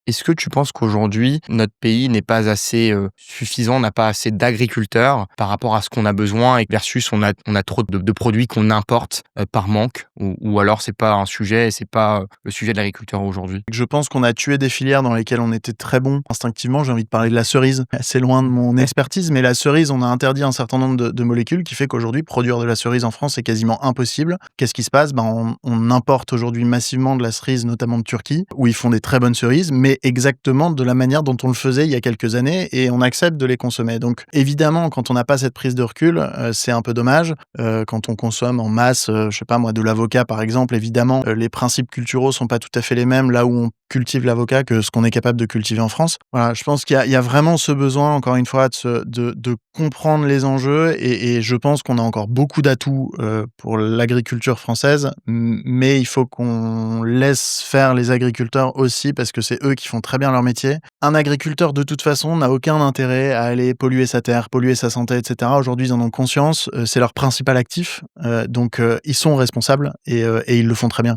Est-ce que tu penses qu'aujourd'hui, notre pays n'est pas assez suffisant, n'a pas assez d'agriculteurs par rapport à ce qu'on a besoin et versus on a trop de produits qu'on importe par manque ou alors c'est pas un sujet et c'est pas le sujet de l'agriculteur aujourd'hui? Je pense qu'on a tué des filières dans lesquelles on était très bon. Instinctivement, j'ai envie de parler de la cerise. C'est loin de mon expertise, mais la cerise, on a interdit un certain nombre de molécules qui fait qu'aujourd'hui, produire de la cerise en France est quasiment impossible. Qu'est-ce qui se passe? On importe aujourd'hui massivement de la cerise, notamment de Turquie, où ils font des très bonnes cerises, mais exactement de la manière dont on le faisait il y a quelques années, et on accepte de les consommer. Donc évidemment, quand on n'a pas cette prise de recul, c'est un peu dommage. Quand on consomme en masse, je sais pas moi, de l'avocat par exemple, évidemment, les principes culturaux sont pas tout à fait les mêmes là où on cultive l'avocat que ce qu'on est capable de cultiver en France. Voilà, je pense qu'il y a vraiment ce besoin, encore une fois, de comprendre les enjeux, et je pense qu'on a encore beaucoup d'atouts pour l'agriculture française, mais il faut qu'on laisse faire les agriculteurs aussi parce que c'est eux qui font très bien leur métier. Un agriculteur, de toute façon, n'a aucun intérêt à aller polluer sa terre, polluer sa santé, etc. Aujourd'hui, ils en ont conscience, c'est leur principal actif, donc ils sont responsables et ils le font très bien.